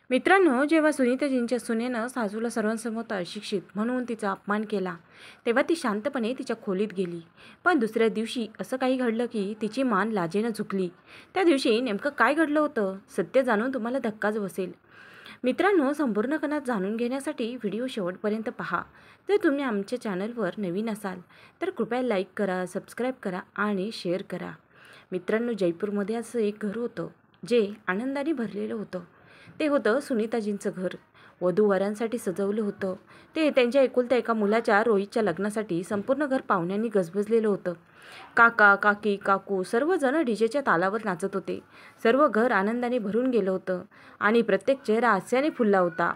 मित्रांनो, जेव्हा सुनीताजींच्या सुनेनं सासूला सर्वांसमोर अशिक्षित म्हणून तिचा अपमान केला, तेव्हा ती शांतपणे तिच्या खोलीत गेली. पण दुसऱ्या दिवशी असं काही घडलं की तिची मान लाजेनं झुकली. त्या दिवशी नेमकं काय घडलं होतं, सत्य जाणून तुम्हाला धक्काच बसेल. मित्रांनो, संपूर्ण कथा जाणून घेण्यासाठी व्हिडिओ शेवटपर्यंत पहा. जर तुम्ही आमच्या चॅनलवर नवीन असाल तर कृपया लाईक करा, सबस्क्राईब करा आणि शेअर करा. मित्रांनो, जयपूरमध्ये असं एक घर होतं जे आनंदाने भरलेलं होतं. ते होतं सुनीताजींचं घर. वधूवरांसाठी सजवलं होतं. ते त्यांच्या एकुलत्या एका मुलाच्या रोहितच्या लग्नासाठी संपूर्ण घर पाहुण्यांनी गजबजलेलं होतं. काका, काकी, काकू सर्वजण डीजेच्या तालावर नाचत होते. सर्व घर आनंदाने भरून गेलं होतं आणि प्रत्येक चेहरा हास्याने फुलला होता.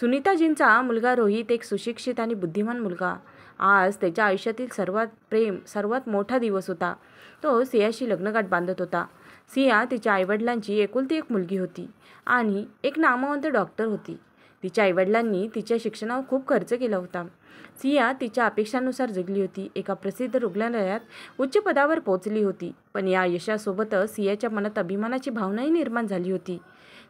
सुनीताजींचा मुलगा रोहित एक सुशिक्षित आणि बुद्धिमान मुलगा. आज त्याच्या आयुष्यातील सर्वात मोठा दिवस होता. तो सियाशी लग्नगाठ बांधत होता. सिया तिच्या आईवडिलांची एकुलती एक मुलगी होती आणि एक नामवंत डॉक्टर होती. तिच्या आईवडिलांनी तिच्या शिक्षणावर खूप खर्च केला होता. सिया तिच्या अपेक्षांनुसार जगली होती. एका प्रसिद्ध रुग्णालयात उच्च पदावर पोहोचली होती. पण या यशासोबतच सियाच्या मनात अभिमानाची भावनाही निर्माण झाली होती.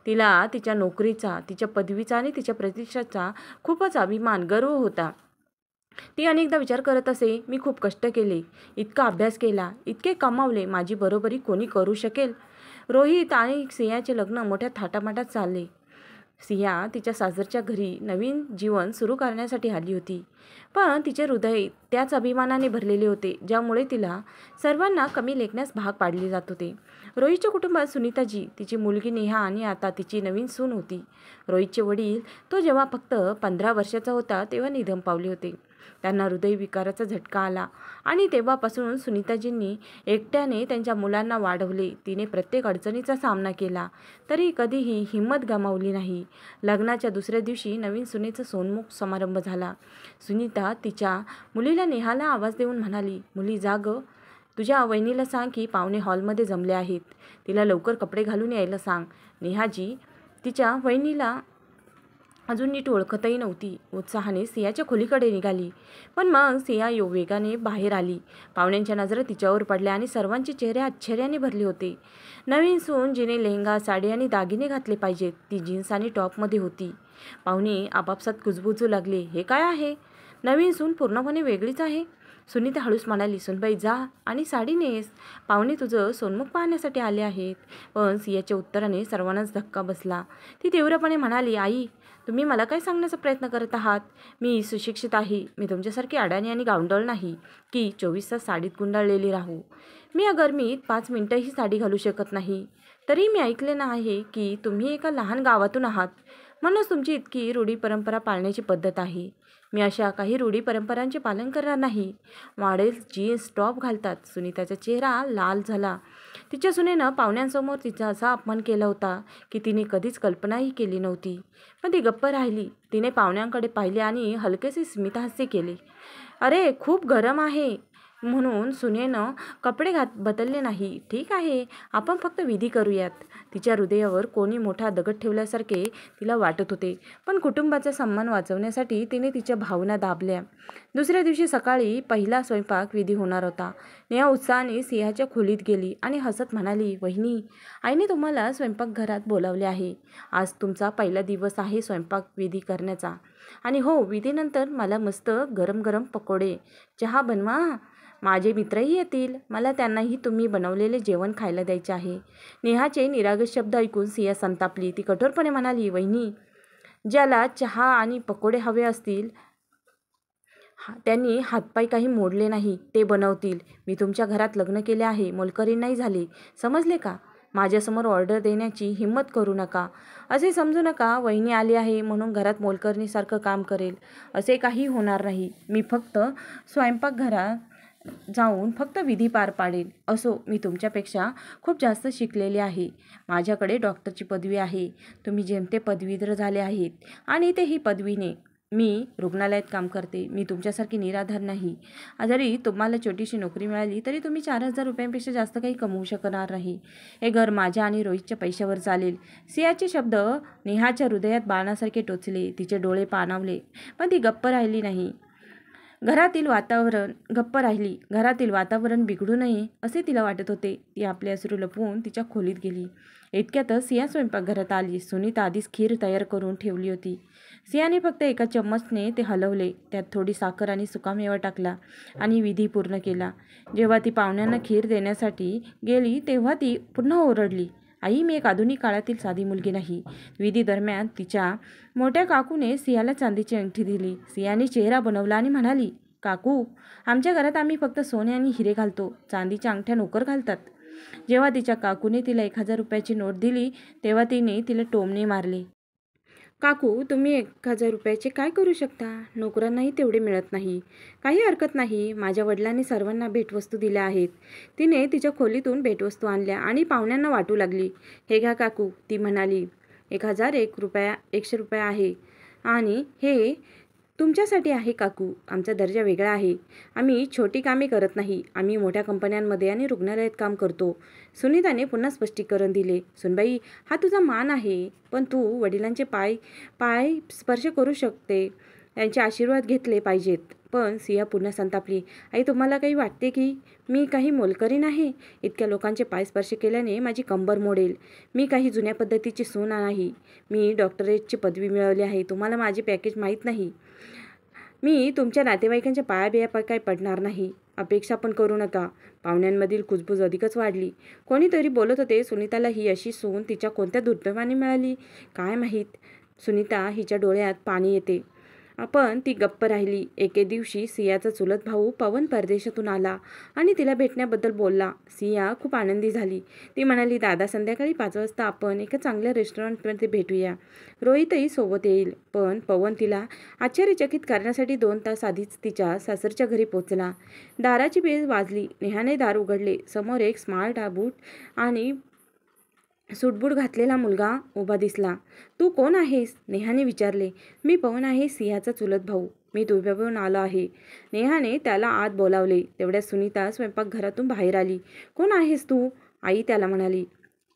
तिला तिच्या नोकरीचा, तिच्या पदवीचा आणि तिच्या प्रतिष्ठाचा खूपच अभिमान, गर्व होता. ती अनेकदा विचार करत असे, मी खूप कष्ट केले, इतका अभ्यास केला, इतके कमावले, माझी बरोबरी कोणी करू शकेल? रोहित आणि सियाचे लग्न मोठ्या थाटामाटात चालले. सिया तिच्या सासरच्या घरी नवीन जीवन सुरू करण्यासाठी आली होती. पण तिचे हृदय त्याच अभिमानाने भरलेले होते ज्यामुळे तिला सर्वांना कमी लेखण्यास भाग पाडले जात होते. रोहितच्या कुटुंबात सुनीताजी, तिची मुलगी नेहा आणि आता तिची नवीन सून होती. रोहितचे वडील तो जेव्हा फक्त 15 वर्षाचा होता तेव्हा निधन पावले होते. त्यांना हृदयविकाराचा झटका आला आणि तेव्हापासून सुनीताजींनी एकट्याने त्यांच्या मुलांना वाढवले. तिने प्रत्येक अडचणीचा सामना केला तरी कधीही हिंमत गमावली नाही. लग्नाच्या दुसऱ्या दिवशी नवीन सुनेचा सोन्मुख समारंभ झाला. सुनीता तिच्या मुलीला नेहाला आवाज देऊन म्हणाली, मुली जाग, तुझ्या वहिनीला सांग की पाहुणे हॉलमध्ये जमले आहेत. तिला लवकर कपडे घालून यायला सांग. नेहाजी तिच्या वहिनीला अजून नीट ओळखतही नव्हती. उत्साहाने सियाच्या खोलीकडे निघाली. पण मग सिया वेगाने बाहेर आली. पाहुण्यांच्या नजरा तिच्यावर पडल्या आणि सर्वांचे चेहरे आश्चर्याने भरले होते. नवीन सून जिने लेहंगा, साडी आणि दागिने घातले पाहिजेत ती जीन्स आणि टॉपमध्ये होती. पाहुणे आपापसात कुजबुजू लागले, हे काय आहे? नवीन सून पूर्णपणे वेगळीच आहे. सुनीता हळूच म्हणाली, सुनबाई जा आणि साडी नेस, पाहुणे तुझं सोन्मुख पाहण्यासाठी आले आहेत. पण सियाच्या उत्तराने सर्वांनाच धक्का बसला. ती तीव्रपणे म्हणाली, आई, तुम्ही मला काय सांगण्याचा प्रयत्न करत आहात? मी सुशिक्षित आहे. मी तुमच्यासारखी अडाणी आणि गावंढळ नाही की 24 तास साडीत गुंडाळलेली राहू. मी या गरमीत 5 मिनिटंही साडी घालू शकत नाही. तरी मी ऐकले आहे की तुम्ही एका लहान गावातून आहात, म्हणूनच तुमची इतकी रूढी परंपरा पाळण्याची पद्धत आहे. मी अशा काही रूढी परंपरांचे पालन करणार नाही. मॉडेल जीन्स टॉप घालतात. सुनीताचा चेहरा लाल झाला. तिच्या सुनेनं पाहुण्यांसमोर तिचा असा अपमान केला होता की तिने कधीच कल्पनाही केली नव्हती. पण ती गप्प राहिली. तिने पाहुण्यांकडे पाहिले आणि हलकेसे स्मितहास्य केले. अरे, खूप गरम आहे म्हणून सुनेनं कपडे बदलले नाही. ठीक आहे, आपण फक्त विधी करूयात. तिच्या हृदयावर कोणी मोठा दगड ठेवल्यासारखे तिला वाटत होते. पण कुटुंबाचा सन्मान वाचवण्यासाठी तिने तिच्या भावना दाबल्या. दुसऱ्या दिवशी सकाळी पहिला स्वयंपाक विधी होणार होता. नेहा उत्साहाने सिंहाच्या खोलीत गेली आणि हसत म्हणाली, वहिनी, आईने तुम्हाला स्वयंपाकघरात बोलावले आहे. आज तुमचा पहिला दिवस आहे स्वयंपाक विधी करण्याचा. आणि हो, विधीनंतर मला मस्त गरम गरम पकोडे, चहा बनवा. माझे मित्रही येतील. मला त्यांनाही तुम्ही बनवलेले जेवण खायला द्यायचे आहे. नेहाचे निरागस शब्द ऐकून सिया संतापली. ती कठोरपणे म्हणाली, वहिनी, ज्याला चहा आणि पकोडे हवे असतील त्यांनी हातपाय काही मोडले नाही, ते बनवतील. मी तुमच्या घरात लग्न केले आहे, मोलकरी नाही झाली, समजले का? माझ्यासमोर ऑर्डर देण्याची हिंमत करू नका. असे समजू नका वहिनी आली आहे म्हणून घरात मोलकरणीसारखं काम करेल, असे काही होणार नाही. मी फक्त स्वयंपाकघरात जाऊन फक्त विधी पार पाडेल. असो, मी तुमच्यापेक्षा खूप जास्त शिकलेले आहे. माझ्याकडे डॉक्टरची पदवी आहे. तुम्ही जेमते पदवीधर झाले आहेत आणि तेही पदवीने. मी रुग्णालयात काम करते. मी तुमच्यासारखी निराधार नाही. जरी तुम्हाला छोटीशी नोकरी मिळाली तरी तुम्ही 4,000 रुपयांपेक्षा जास्त काही कमवू शकणार नाही. हे घर माझ्या आणि रोहितच्या पैशावर चालेल. सियाचे शब्द नेहाच्या हृदयात बाणासारखे टोचले. तिचे डोळे पाणावले. पण ती गप्प राहिली. घरातील वातावरण बिघडू नये असे तिला वाटत होते. ती आपले अश्रू लपवून तिच्या खोलीत गेली. इतक्यातच सिया स्वयंपाकघरात आली. सुनीता आधीच खीर तयार करून ठेवली होती. सियाने फक्त एका चम्मचने ते हलवले, त्यात थोडी साखर आणि सुकामेवा टाकला आणि विधी पूर्ण केला. जेव्हा ती पाहुण्यांना खीर देण्यासाठी गेली तेव्हा ती पुन्हा ओरडली, आई, मी एक आधुनिक काळातील साधी मुलगी नाही. विधी दरम्यान तिच्या मोठ्या काकूने सियाला चांदीची अंगठी दिली. सियाने चेहरा बनवला आणि म्हणाली, काकू, आमच्या घरात आम्ही फक्त सोने आणि हिरे घालतो, चांदीच्या अंगठ्या नोकर घालतात. जेव्हा तिच्या काकूने तिला 1000 रुपयाची नोट दिली तेव्हा तिने तिला टोमणे मारले. काकू, तुम्ही 1000 रुपयाचे काय करू शकता? नोकरांनाही तेवढे मिळत नाही. काही हरकत नाही, माझ्या वडिलांनी सर्वांना भेटवस्तू दिल्या आहेत. तिने तिच्या खोलीतून भेटवस्तू आणल्या आणि पाहुण्यांना वाटू लागली. हे घ्या काकू, ती म्हणाली. 100 रुपया आहे आणि हे तुमच्यासाठी आहे काकू. आमचा दर्जा वेगळा आहे. आम्ही छोटी कामे करत नाही. आम्ही मोठ्या कंपन्यांमध्ये आणि रुग्णालयात काम करतो. सुनीताने पुन्हा स्पष्टीकरण दिले. सुनबाई, हा तुझा मान आहे, पण तू वडिलांचे पाय पाय स्पर्श करू शकते, त्यांचे आशीर्वाद घेतले पाहिजेत. पण सिया पुन्हा संतापली. आई, तुम्हाला काही वाटते की मी काही मोलकरीण आहे? इतक्या लोकांचे पाय स्पर्श केल्याने माझी कंबर मोडेल. मी काही जुन्या पद्धतीची सून नाही. मी डॉक्टरेटची पदवी मिळवली आहे. तुम्हाला माझे पॅकेज माहीत नाही. मी तुमच्या नातेवाईकांच्या पायाबिया काही पडणार नाही. अपेक्षा पण करू नका. पाहुण्यांमधील कुजबूज अधिकच वाढली. कोणीतरी बोलत होते, सुनीताला ही अशी सून तिच्या कोणत्या दुर्दैवाने मिळाली काय माहीत. सुनीता हिच्या डोळ्यात पाणी येते. पण ती गप्प राहिली. एके दिवशी सियाचा चुलत भाऊ पवन परदेशातून आला आणि तिला भेटण्याबद्दल बोलला. सिया खूप आनंदी झाली. ती म्हणाली, दादा, संध्याकाळी 5 वाजता आपण एका चांगल्या रेस्टॉरंटमध्ये भेटूया. रोहितही सोबत येईल. पण पवन तिला आश्चर्यचकित करण्यासाठी 2 तास आधीच तिच्या सासरच्या घरी पोहोचला. दाराची बेल वाजली. नेहाने दार उघडले. समोर एक स्मार्ट बूट आणि सूटबूट घातलेला मुलगा उभा दिसला. तू कोण आहेस? नेहाने विचारले. मी पवन आहे, सियाचा चुलत भाऊ. मी दुबईहून आलो आहे. नेहाने त्याला आत बोलावले. तेवढ्यात सुनीता स्वयंपाकघरातून बाहेर आली. कोण आहेस तू? आई त्याला म्हणाली.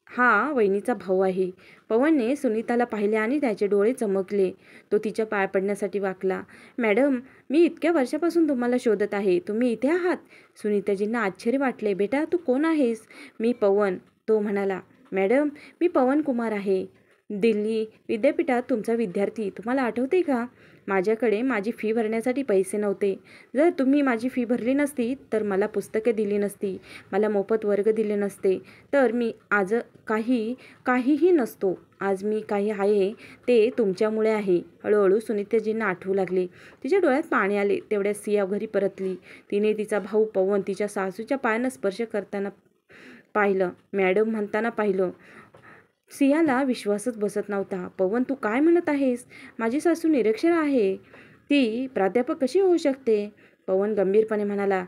हा वहिनीचा भाऊ आहे. पवनने सुनीताला पाहिले आणि त्याचे डोळे चमकले. तो तिच्या पाय पडण्यासाठी वाकला. मॅडम, मी इतक्या वर्षापासून तुम्हाला शोधत आहे. तुम्ही इथे आहात? सुनीताजींना आश्चर्य वाटले. बेटा, तू कोण आहेस? मी पवन, तो म्हणाला. मॅडम, मी पवन कुमार आहे, दिल्ली विद्यापीठात तुमचा विद्यार्थी. तुम्हाला आठवते का? माझ्याकडे माझी फी भरण्यासाठी पैसे नव्हते. जर तुम्ही माझी फी भरली नसती तर मला पुस्तके दिली नसती, मला मोफत वर्ग दिले नसते, तर मी आज काहीही नसतो. आज मी काही आहे ते तुमच्यामुळे आहे. हळूहळू सुनीताजींना आठवू लागले. तिच्या डोळ्यात पाणी आले. तेवढ्यात सिया घरी परतली. तिने तिचा भाऊ पवन तिच्या सासूच्या पायांना स्पर्श करताना पाहिलं, मॅडम म्हणताना पाहिलं. सियाला विश्वासच बसत नव्हता. पवन, तू काय म्हणत आहेस? माझी सासू निरक्षर आहे. ती प्राध्यापक कशी होऊ शकते? पवन गंभीरपणे म्हणाला.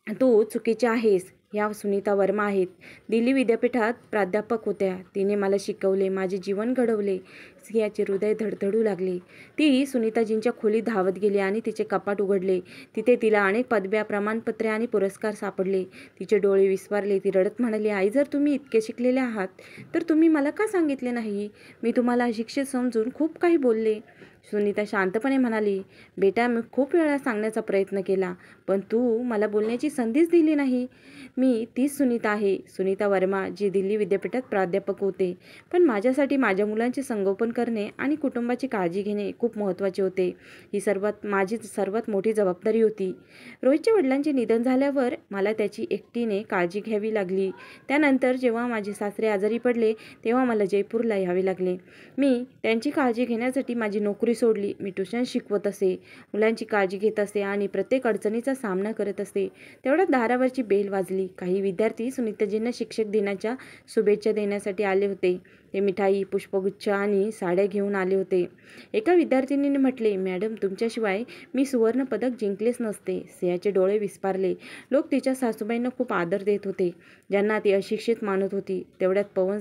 तू चुकीचे आहेस. ह्या सुनीता वर्मा आहेत. दिल्ली विद्यापीठात प्राध्यापक होत्या. तिने मला शिकवले, माझे जीवन घडवले. सियाचे हृदय धडधडू लागले. ती सुनीताजींच्या खोलीत धावत गेली आणि तिचे कपाट उघडले. तिथे तिला अनेक पदव्या, प्रमाणपत्रे आणि पुरस्कार सापडले. तिचे डोळे विस्फारले. ती रडत म्हणाली, आई, जर तुम्ही इतके शिकलेले आहात तर तुम्ही मला का सांगितले नाही? मी तुम्हाला अशिक्षित समजून खूप काही बोलले. सुनीता शांतपणे म्हणाली, बेटा, मी खूप वेळा सांगण्याचा प्रयत्न केला, पण तू मला बोलण्याची संधीच दिली नाही. मी तीच सुनीता आहे, सुनीता वर्मा, जी दिल्ली विद्यापीठात प्राध्यापक होते. पण माझ्यासाठी माझ्या मुलांचे संगोपन करणे आणि कुटुंबाची काळजी घेणे खूप महत्त्वाचे होते. ही माझी सर्वात मोठी जबाबदारी होती. रोहितच्या वडिलांचे निधन झाल्यावर मला त्याची एकटीने काळजी घ्यावी लागली. त्यानंतर जेव्हा माझे सासरे आजारी पडले तेव्हा मला जयपूरला यावे लागले. मी त्यांची काळजी घेण्यासाठी माझी नोकरी सोडली. मी ट्युशन शिकवत असे, मुलांची काळजी घेत असे आणि प्रत्येक अडचणीचा सामना करत असे. तेवढ्यात दारावरची बेल वाजली. काही विद्यार्थी सुनीताजींना शिक्षक दिनाच्या शुभेच्छा देण्यासाठी आले होते. ते मिठाई, पुष्पगुच्छ आणि साड्या घेऊन आले होते. एका विद्यार्थिनीने म्हटले, मॅडम, तुमच्याशिवाय मी सुवर्ण पदक जिंकलेच नसते. सियाचे डोळे विस्फारले. लोक तिच्या सासूबाईंना खूप आदर देत होते, ज्यांना ती अशिक्षित मानत होती. तेवढ्यात पवन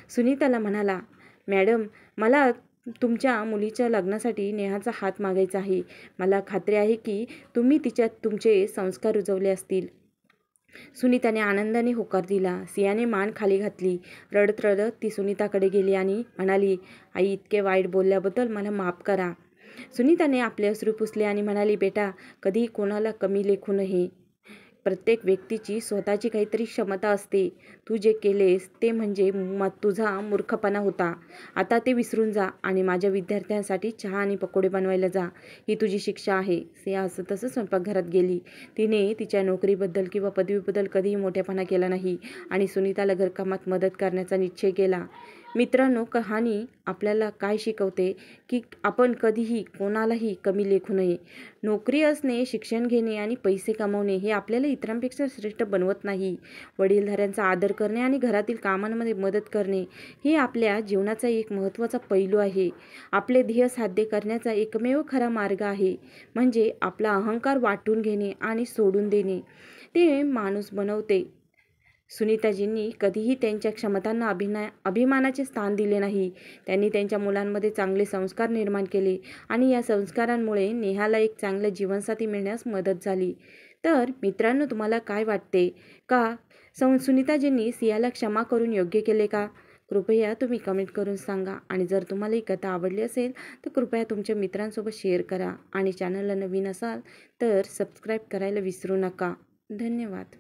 सुनीताला म्हणाला, मॅडम, मला तुमच्या मुलीच्या लग्नासाठी नेहाचा हात मागायचा आहे. मला खात्री आहे की तुम्ही तुमचे संस्कार रुजवले असतील. सुनीताने आनंदाने होकार दिला. सियाने मान खाली घातली. रडत रडत ती सुनीताकडे गेली आणि म्हणाली, आई, इतके वाईट बोलल्याबद्दल मला माफ करा. सुनीताने आपले अश्रू पुसले आणि म्हणाली, बेटा, कधीही कोणाला कमी लेखू नये. प्रत्येक व्यक्तीची स्वतःची काहीतरी क्षमता असते. तू जे केलेस ते म्हणजे तुझा मूर्खपणा होता. आता ते विसरून जा आणि माझ्या विद्यार्थ्यांसाठी चहा आणि पकोडे बनवायला जा. ही तुझी शिक्षा आहे. सिया हसत हसत स्वयंपाकघरात गेली. तिने तिच्या नोकरीबद्दल किंवा पदवीबद्दल कधीही मोठेपणा केला नाही आणि सुनीताला घरकामात मदत करण्याचा निश्चय केला. मित्रांनो, कहाणी आपल्याला काय शिकवते की आपण कधीही कोणालाही कमी लेखू नये. नोकरी असणे, शिक्षण घेणे आणि पैसे कमवणे हे आपल्याला इतरांपेक्षा श्रेष्ठ बनवत नाही. वडीलधाऱ्यांचा आदर करणे आणि घरातील कामांमध्ये मदत करणे हे आपल्या जीवनाचा एक महत्त्वाचा पैलू आहे. आपले ध्येय साध्य करण्याचा एकमेव खरा मार्ग आहे म्हणजे आपला अहंकार वाटून घेणे आणि सोडून देणे. ते माणूस बनवते. सुनीताजींनी कधीही त्यांच्या क्षमतांना अभिमानाचे स्थान दिले नाही. त्यांनी त्यांच्या मुलांमध्ये चांगले संस्कार निर्माण केले आणि या संस्कारांमुळे नेहाला एक चांगला जीवनसाथी मिळण्यास मदत झाली. तर मित्रांनो, तुम्हाला काय वाटते का सुनीताजींनी सियाला क्षमा करून योग्य केले का? कृपया तुम्ही कमेंट करून सांगा. आणि जर तुम्हाला ही कथा आवडली असेल तर कृपया तुमच्या मित्रांसोबत शेअर करा आणि चॅनलला नवीन असाल तर सबस्क्राईब करायला विसरू नका. धन्यवाद.